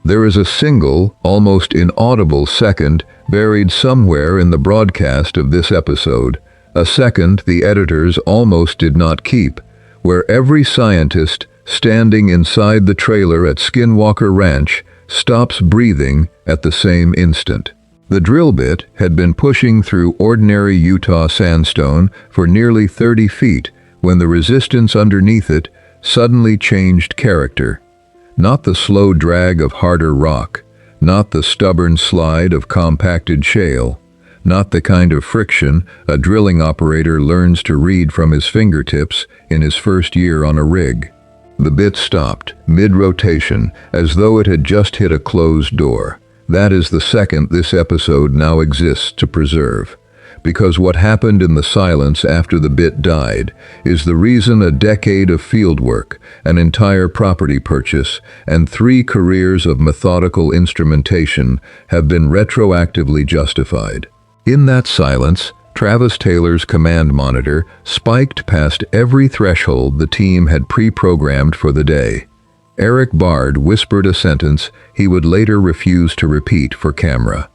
There is a single, almost inaudible second buried somewhere in the broadcast of this episode, a second the editors almost did not keep, where every scientist standing inside the trailer at Skinwalker Ranch stops breathing at the same instant. The drill bit had been pushing through ordinary Utah sandstone for nearly 30 feet when the resistance underneath it suddenly changed character. Not the slow drag of harder rock, not the stubborn slide of compacted shale, not the kind of friction a drilling operator learns to read from his fingertips in his first year on a rig. The bit stopped, mid-rotation, as though it had just hit a closed door. That is the second this episode now exists to preserve. Because what happened in the silence after the bit died is the reason a decade of fieldwork, an entire property purchase, and 3 careers of methodical instrumentation have been retroactively justified. In that silence, Travis Taylor's command monitor spiked past every threshold the team had pre-programmed for the day. Eric Bard whispered a sentence he would later refuse to repeat for camera.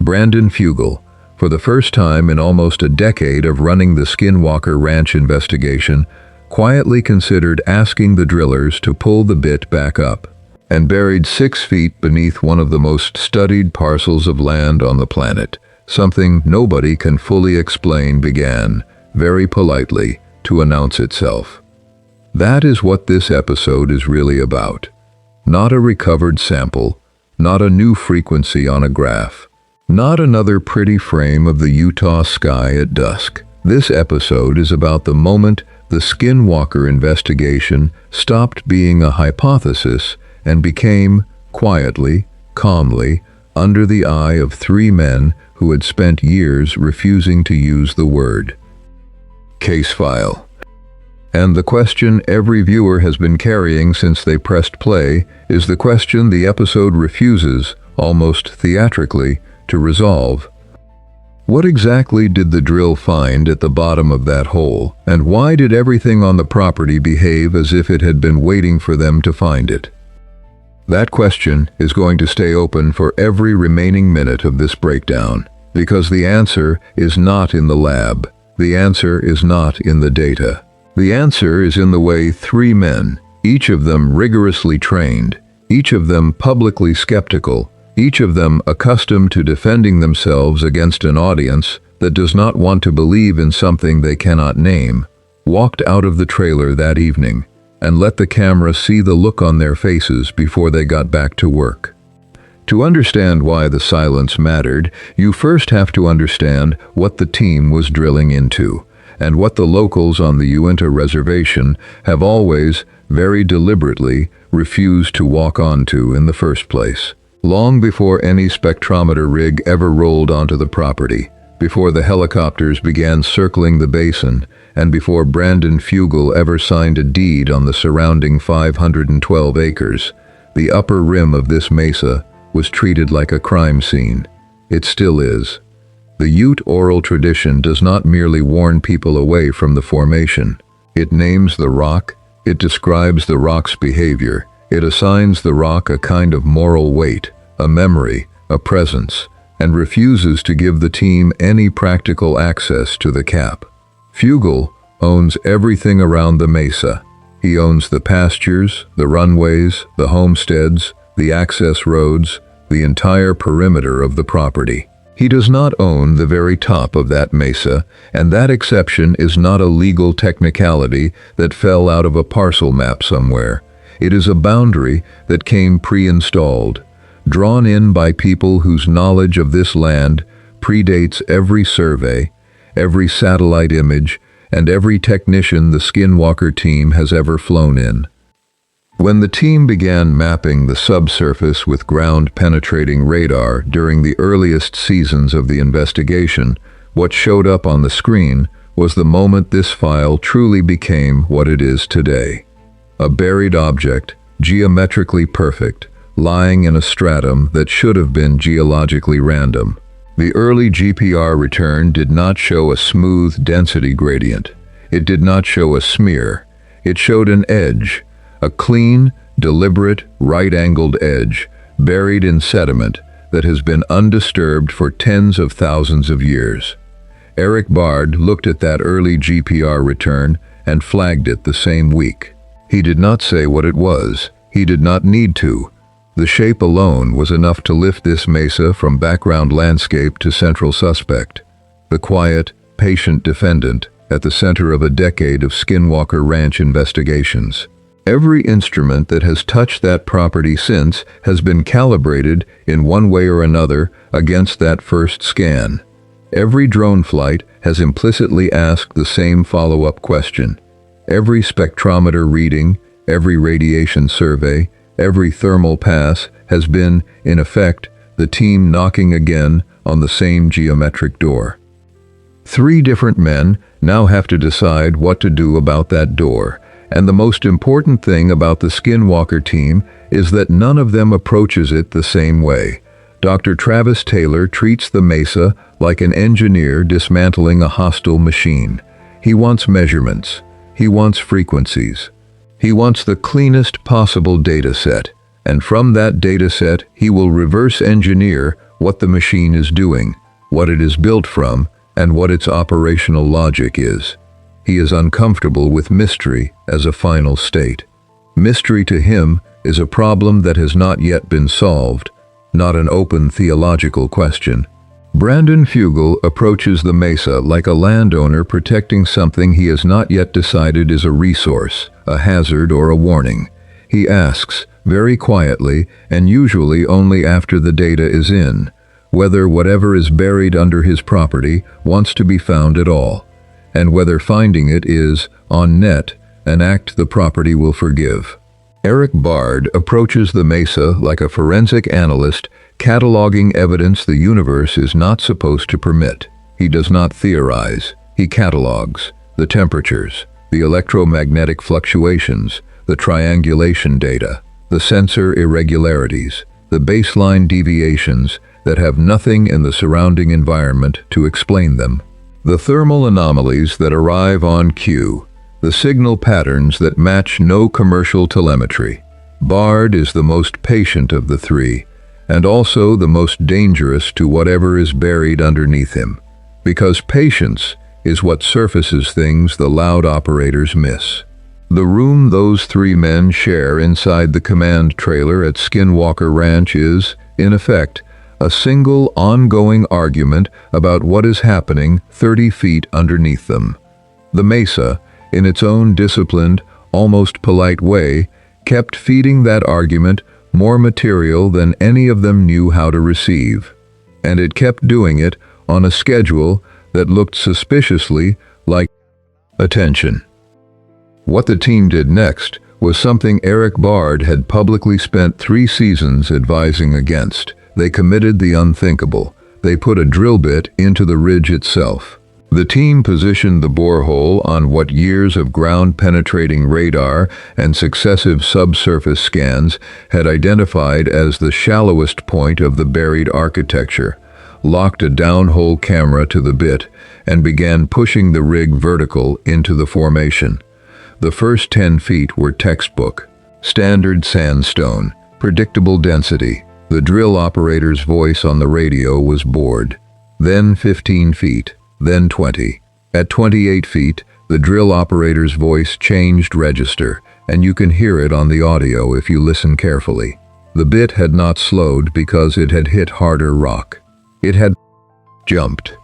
Brandon Fugel, for the first time in almost a decade of running the Skinwalker Ranch investigation, quietly considered asking the drillers to pull the bit back up, and buried 6 feet beneath one of the most studied parcels of land on the planet. Something nobody can fully explain began, very politely, to announce itself. That is what this episode is really about. Not a recovered sample, not a new frequency on a graph, not another pretty frame of the Utah sky at dusk. This episode is about the moment the Skinwalker investigation stopped being a hypothesis and became, quietly, calmly, under the eye of 3 men who had spent years refusing to use the word. Case file. And the question every viewer has been carrying since they pressed play is the question the episode refuses, almost theatrically, to resolve. What exactly did the drill find at the bottom of that hole, and why did everything on the property behave as if it had been waiting for them to find it? That question is going to stay open for every remaining minute of this breakdown, because the answer is not in the lab. The answer is not in the data. The answer is in the way 3 men, each of them rigorously trained, each of them publicly skeptical, each of them accustomed to defending themselves against an audience that does not want to believe in something they cannot name, walked out of the trailer that evening and let the camera see the look on their faces before they got back to work. To understand why the silence mattered, you first have to understand what the team was drilling into, and what the locals on the Uinta reservation have always, very deliberately, refused to walk onto in the first place. Long before any spectrometer rig ever rolled onto the property, before the helicopters began circling the basin, and before Brandon Fugel ever signed a deed on the surrounding 512 acres, the upper rim of this mesa was treated like a crime scene. It still is. The Ute oral tradition does not merely warn people away from the formation. It names the rock, it describes the rock's behavior, it assigns the rock a kind of moral weight, a memory, a presence, and refuses to give the team any practical access to the cap. Fugel owns everything around the mesa. He owns the pastures, the runways, the homesteads, the access roads, the entire perimeter of the property. He does not own the very top of that mesa, and that exception is not a legal technicality that fell out of a parcel map somewhere. It is a boundary that came pre-installed, drawn in by people whose knowledge of this land predates every survey, every satellite image, and every technician the Skinwalker team has ever flown in. When the team began mapping the subsurface with ground-penetrating radar during the earliest seasons of the investigation, what showed up on the screen was the moment this file truly became what it is today. A buried object, geometrically perfect, lying in a stratum that should have been geologically random. The early GPR return did not show a smooth density gradient. It did not show a smear. It showed an edge, a clean, deliberate, right-angled edge, buried in sediment that has been undisturbed for tens of thousands of years. Eric Bard looked at that early GPR return and flagged it the same week. He did not say what it was. He did not need to. The shape alone was enough to lift this mesa from background landscape to central suspect. The quiet, patient defendant at the center of a decade of Skinwalker Ranch investigations. Every instrument that has touched that property since has been calibrated in one way or another against that first scan. Every drone flight has implicitly asked the same follow-up question. Every spectrometer reading, every radiation survey, every thermal pass has been, in effect, the team knocking again on the same geometric door. 3 different men now have to decide what to do about that door, and the most important thing about the Skinwalker team is that none of them approaches it the same way. Dr. Travis Taylor treats the Mesa like an engineer dismantling a hostile machine. He wants measurements. He wants frequencies. He wants the cleanest possible data set, and from that data set he will reverse engineer what the machine is doing, what it is built from, and what its operational logic is. He is uncomfortable with mystery as a final state. Mystery to him is a problem that has not yet been solved, not an open theological question. Brandon Fugel approaches the Mesa like a landowner protecting something he has not yet decided is a resource, a hazard, or a warning. He asks, very quietly, and usually only after the data is in, whether whatever is buried under his property wants to be found at all, and whether finding it is, on net, an act the property will forgive. Eric Bard approaches the Mesa like a forensic analyst cataloging evidence the universe is not supposed to permit. He does not theorize. He catalogs the temperatures, the electromagnetic fluctuations, the triangulation data, the sensor irregularities, the baseline deviations that have nothing in the surrounding environment to explain them, the thermal anomalies that arrive on cue, the signal patterns that match no commercial telemetry. Bard is the most patient of the 3, and also the most dangerous to whatever is buried underneath him, because patience is what surfaces things the loud operators miss. The room those 3 men share inside the command trailer at Skinwalker Ranch is, in effect, a single ongoing argument about what is happening 30 feet underneath them. The Mesa, in its own disciplined, almost polite way, kept feeding that argument more material than any of them knew how to receive. And it kept doing it on a schedule that looked suspiciously like attention. What the team did next was something Eric Bard had publicly spent 3 seasons advising against. They committed the unthinkable. They put a drill bit into the ridge itself. The team positioned the borehole on what years of ground-penetrating radar and successive subsurface scans had identified as the shallowest point of the buried architecture, locked a downhole camera to the bit, and began pushing the rig vertical into the formation. The first 10 feet were textbook. Standard sandstone, predictable density. The drill operator's voice on the radio was bored. Then 15 feet. Then 20. At 28 feet, the drill operator's voice changed register, and you can hear it on the audio if you listen carefully. The bit had not slowed because it had hit harder rock. It had jumped.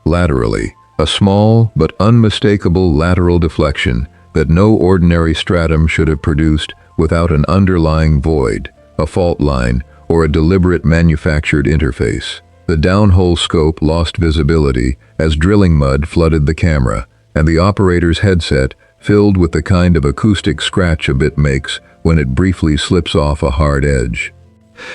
Laterally, a small but unmistakable lateral deflection that no ordinary stratum should have produced without an underlying void, a fault line, or a deliberate manufactured interface. The downhole scope lost visibility as drilling mud flooded the camera, and the operator's headset filled with the kind of acoustic scratch a bit makes when it briefly slips off a hard edge.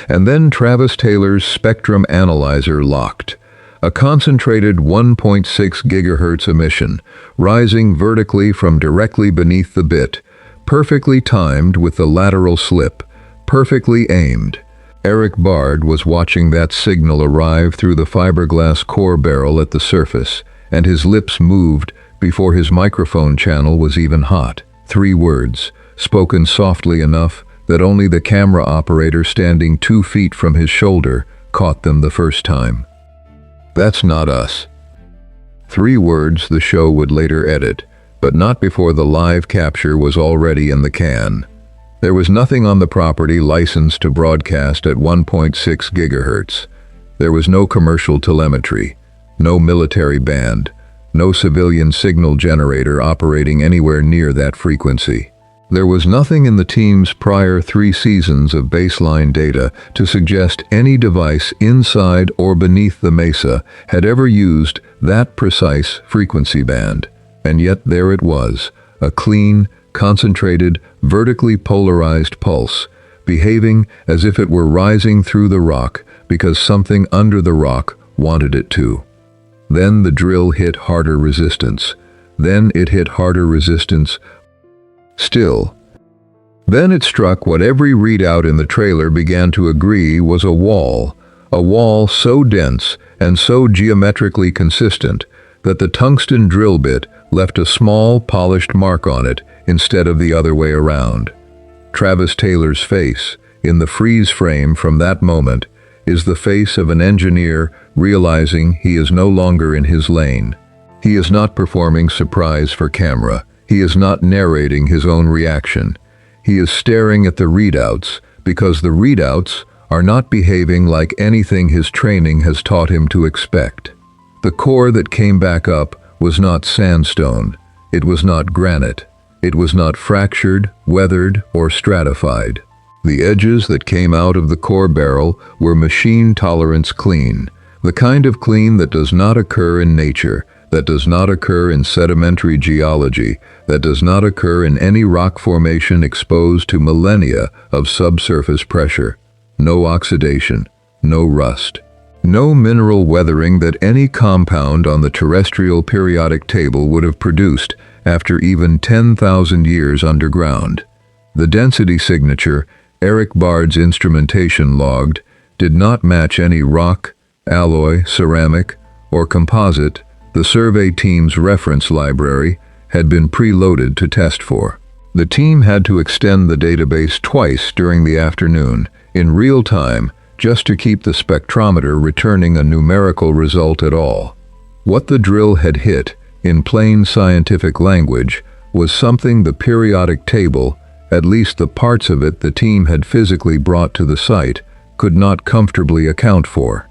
And then Travis Taylor's spectrum analyzer locked, a concentrated 1.6 gigahertz emission, rising vertically from directly beneath the bit, perfectly timed with the lateral slip, perfectly aimed. Eric Bard was watching that signal arrive through the fiberglass core barrel at the surface, and his lips moved before his microphone channel was even hot. 3 words, spoken softly enough that only the camera operator standing 2 feet from his shoulder caught them the first time. "That's not us." 3 words the show would later edit, but not before the live capture was already in the can. There was nothing on the property licensed to broadcast at 1.6 gigahertz. There was no commercial telemetry, no military band, no civilian signal generator operating anywhere near that frequency. There was nothing in the team's prior 3 seasons of baseline data to suggest any device inside or beneath the Mesa had ever used that precise frequency band. And yet there it was, a clean, concentrated, vertically polarized pulse, behaving as if it were rising through the rock because something under the rock wanted it to. Then the drill hit harder resistance. Then it hit harder resistance still. Then it struck what every readout in the trailer began to agree was a wall so dense and so geometrically consistent that the tungsten drill bit left a small, polished mark on it instead of the other way around. Travis Taylor's face, in the freeze frame from that moment, is the face of an engineer realizing he is no longer in his lane. He is not performing surprise for camera. He is not narrating his own reaction. He is staring at the readouts because the readouts are not behaving like anything his training has taught him to expect. The core that came back up was not sandstone. It was not granite. It was not fractured, weathered, or stratified. The edges that came out of the core barrel were machine tolerance clean, the kind of clean that does not occur in nature, that does not occur in sedimentary geology, that does not occur in any rock formation exposed to millennia of subsurface pressure. No oxidation, no rust, no mineral weathering that any compound on the terrestrial periodic table would have produced after even 10,000 years underground. The density signature Eric Bard's instrumentation logged did not match any rock, alloy, ceramic, or composite the survey team's reference library had been preloaded to test for. The team had to extend the database twice during the afternoon, in real time, just to keep the spectrometer returning a numerical result at all. What the drill had hit, in plain scientific language, was something the periodic table, at least the parts of it the team had physically brought to the site, could not comfortably account for.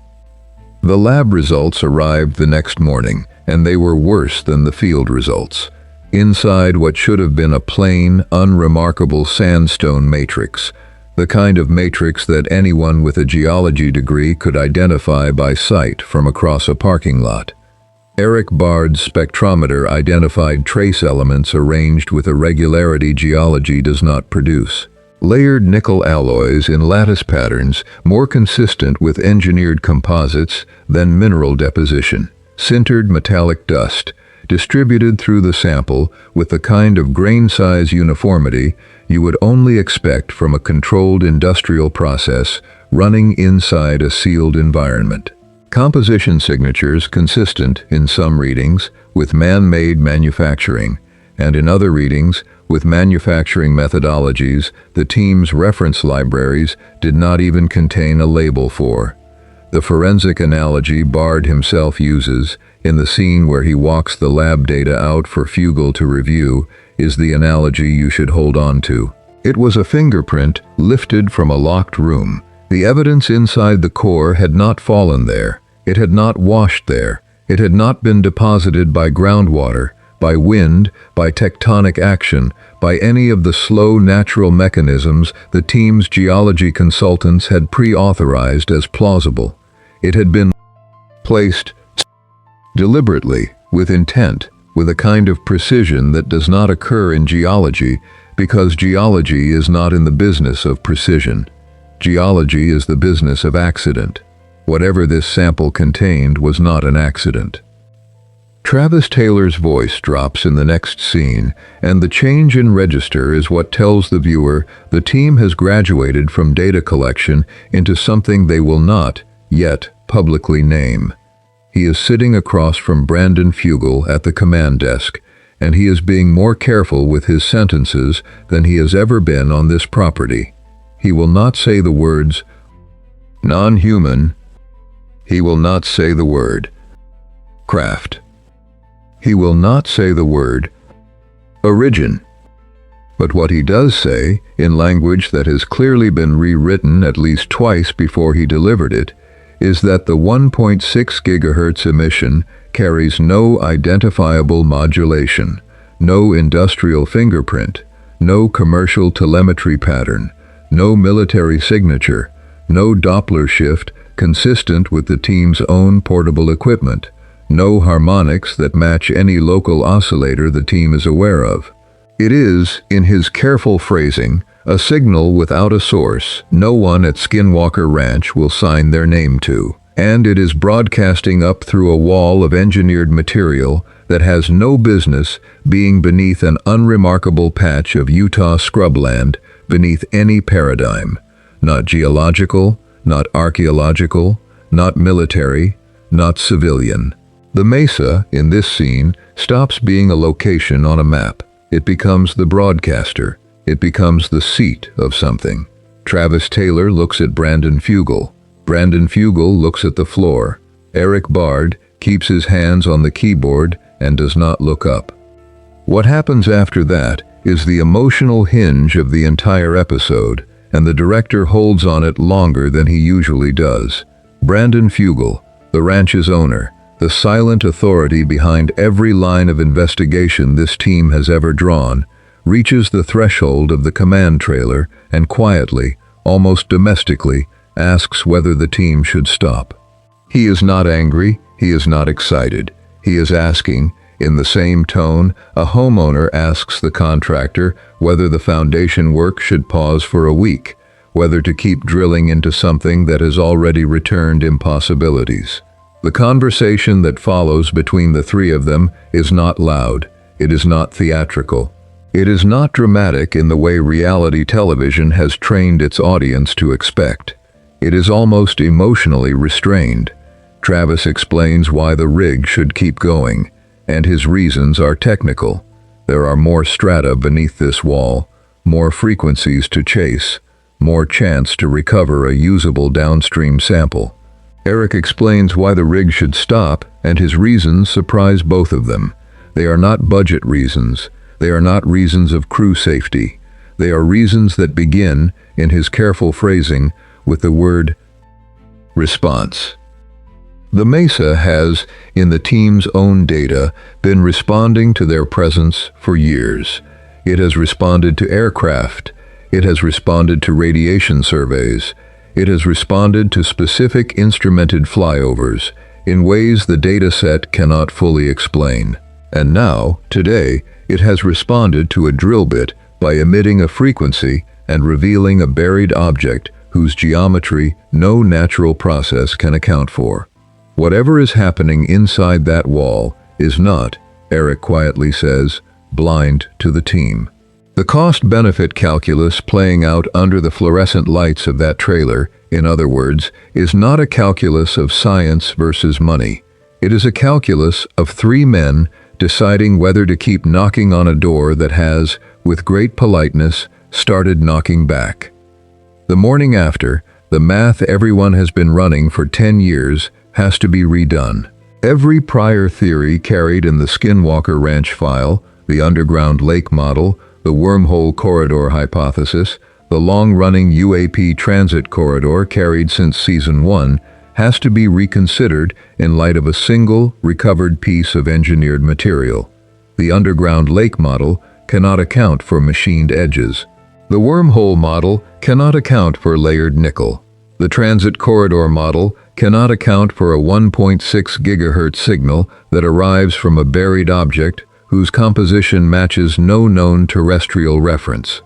The lab results arrived the next morning, and they were worse than the field results. Inside what should have been a plain, unremarkable sandstone matrix, the kind of matrix that anyone with a geology degree could identify by sight from across a parking lot. Eric Bard's spectrometer identified trace elements arranged with a regularity geology does not produce. Layered nickel alloys in lattice patterns more consistent with engineered composites than mineral deposition. Sintered metallic dust, distributed through the sample with the kind of grain size uniformity you would only expect from a controlled industrial process running inside a sealed environment. Composition signatures consistent in some readings with man-made manufacturing, and in other readings with manufacturing methodologies the team's reference libraries did not even contain a label for. The forensic analogy Bard himself uses, in the scene where he walks the lab data out for Fugel to review, is the analogy you should hold on to. It was a fingerprint lifted from a locked room. The evidence inside the core had not fallen there. It had not washed there. It had not been deposited by groundwater, by wind, by tectonic action, by any of the slow natural mechanisms the team's geology consultants had pre-authorized as plausible. It had been placed deliberately, with intent, with a kind of precision that does not occur in geology, because geology is not in the business of precision. Geology is the business of accident. Whatever this sample contained was not an accident. Travis Taylor's voice drops in the next scene, and the change in register is what tells the viewer the team has graduated from data collection into something they will not, yet, publicly name. He is sitting across from Brandon Fugel at the command desk, and he is being more careful with his sentences than he has ever been on this property. He will not say the words non-human. He will not say the word craft. He will not say the word origin. But what he does say, in language that has clearly been rewritten at least twice before he delivered it, is that the 1.6 gigahertz emission carries no identifiable modulation, no industrial fingerprint, no commercial telemetry pattern, no military signature, no Doppler shift consistent with the team's own portable equipment, no harmonics that match any local oscillator the team is aware of. It is, in his careful phrasing, a signal without a source no one at Skinwalker Ranch will sign their name to, and it is broadcasting up through a wall of engineered material that has no business being beneath an unremarkable patch of Utah scrubland beneath any paradigm, not geological, not archaeological, not military, not civilian. The Mesa, in this scene, stops being a location on a map. It becomes the broadcaster. It becomes the seat of something. Travis Taylor looks at Brandon Fugel. Brandon Fugel looks at the floor. Eric Bard keeps his hands on the keyboard and does not look up. What happens after that is the emotional hinge of the entire episode, and the director holds on it longer than he usually does. Brandon Fugel, the ranch's owner, the silent authority behind every line of investigation this team has ever drawn, reaches the threshold of the command trailer and quietly, almost domestically, asks whether the team should stop. He is not angry, he is not excited. He is asking, in the same tone, a homeowner asks the contractor whether the foundation work should pause for a week, whether to keep drilling into something that has already returned impossibilities. The conversation that follows between the three of them is not loud. It is not theatrical. It is not dramatic in the way reality television has trained its audience to expect. It is almost emotionally restrained. Travis explains why the rig should keep going, and his reasons are technical. There are more strata beneath this wall, more frequencies to chase, more chance to recover a usable downstream sample. Eric explains why the rig should stop, and his reasons surprise both of them. They are not budget reasons. They are not reasons of crew safety. They are reasons that begin, in his careful phrasing, with the word response. The Mesa has, in the team's own data, been responding to their presence for years. It has responded to aircraft. It has responded to radiation surveys. It has responded to specific instrumented flyovers in ways the dataset cannot fully explain. And now, today, it has responded to a drill bit by emitting a frequency and revealing a buried object whose geometry no natural process can account for. Whatever is happening inside that wall is not, Eric quietly says, blind to the team. The cost-benefit calculus playing out under the fluorescent lights of that trailer, in other words, is not a calculus of science versus money. It is a calculus of three men deciding whether to keep knocking on a door that has, with great politeness, started knocking back. The morning after, the math everyone has been running for 10 years has to be redone. Every prior theory carried in the Skinwalker Ranch file, the underground lake model, the wormhole corridor hypothesis, the long-running UAP transit corridor carried since Season 1, has to be reconsidered in light of a single, recovered piece of engineered material. The underground lake model cannot account for machined edges. The wormhole model cannot account for layered nickel. The transit corridor model cannot account for a 1.6 gigahertz signal that arrives from a buried object whose composition matches no known terrestrial reference,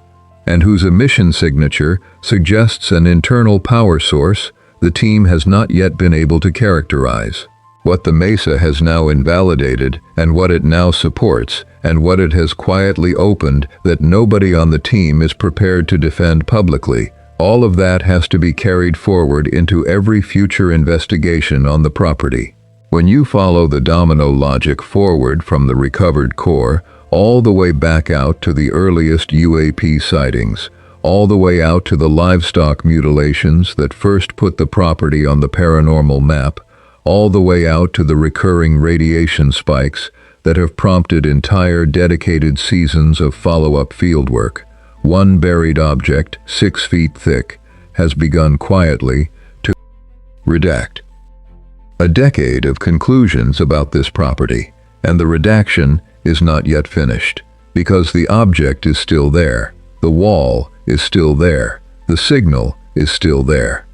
and whose emission signature suggests an internal power source the team has not yet been able to characterize. What the Mesa has now invalidated, and what it now supports, and what it has quietly opened that nobody on the team is prepared to defend publicly, all of that has to be carried forward into every future investigation on the property. When you follow the domino logic forward from the recovered core, all the way back out to the earliest UAP sightings, all the way out to the livestock mutilations that first put the property on the paranormal map, all the way out to the recurring radiation spikes that have prompted entire dedicated seasons of follow-up fieldwork. One buried object, 6 feet thick, has begun quietly to redact. A decade of conclusions about this property, and the redaction is not yet finished, because the object is still there, the wall is still there, the signal is still there.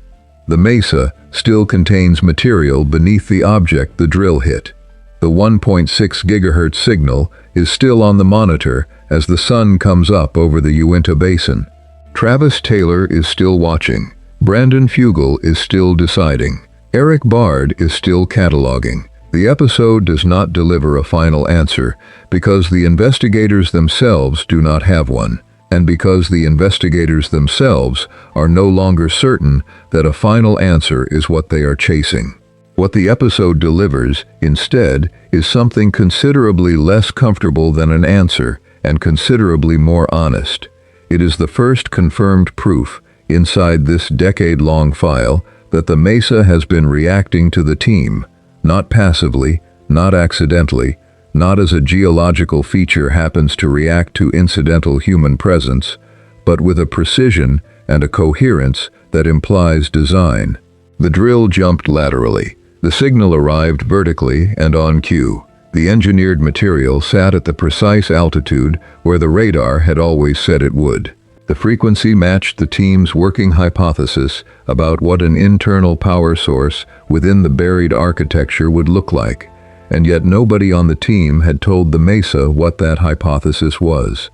The mesa still contains material beneath the object the drill hit. The 1.6 gigahertz signal is still on the monitor as the sun comes up over the Uinta Basin. Travis Taylor is still watching. Brandon Fugel is still deciding. Eric Bard is still cataloging. The episode does not deliver a final answer because the investigators themselves do not have one, and because the investigators themselves are no longer certain that a final answer is what they are chasing. What the episode delivers, instead, is something considerably less comfortable than an answer and considerably more honest. It is the first confirmed proof, inside this decade-long file, that the Mesa has been reacting to the team, not passively, not accidentally, not as a geological feature happens to react to incidental human presence, but with a precision and a coherence that implies design. The drill jumped laterally. The signal arrived vertically and on cue. The engineered material sat at the precise altitude where the radar had always said it would. The frequency matched the team's working hypothesis about what an internal power source within the buried architecture would look like, and yet nobody on the team had told the Mesa what that hypothesis was.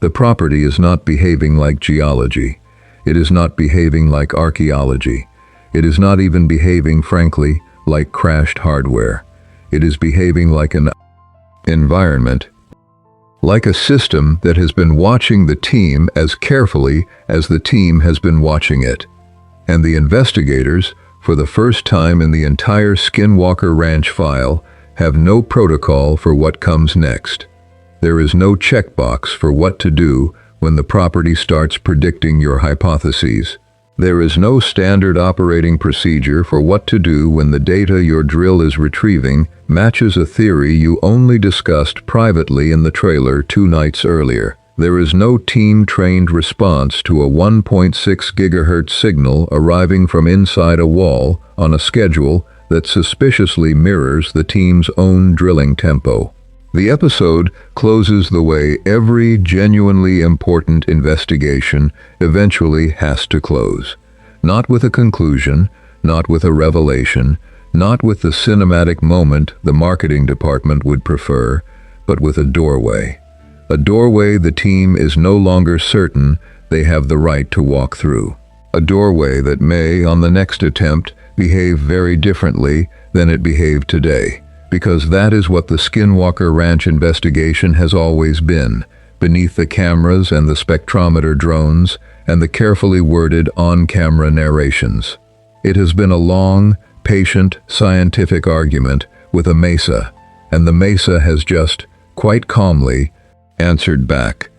The property is not behaving like geology. It is not behaving like archaeology. It is not even behaving, frankly, like crashed hardware. It is behaving like an environment, like a system that has been watching the team as carefully as the team has been watching it. And the investigators, for the first time in the entire Skinwalker Ranch file, have no protocol for what comes next. There is no checkbox for what to do when the property starts predicting your hypotheses. There is no standard operating procedure for what to do when the data your drill is retrieving matches a theory you only discussed privately in the trailer 2 nights earlier. There is no team-trained response to a 1.6 gigahertz signal arriving from inside a wall on a schedule that suspiciously mirrors the team's own drilling tempo. The episode closes the way every genuinely important investigation eventually has to close. Not with a conclusion, not with a revelation, not with the cinematic moment the marketing department would prefer, but with a doorway. A doorway the team is no longer certain they have the right to walk through. A doorway that may, on the next attempt, behave very differently than it behaved today. Because that is what the Skinwalker Ranch investigation has always been, beneath the cameras and the spectrometer drones and the carefully worded on-camera narrations. It has been a long, patient, scientific argument with a Mesa, and the Mesa has just, quite calmly, answered back.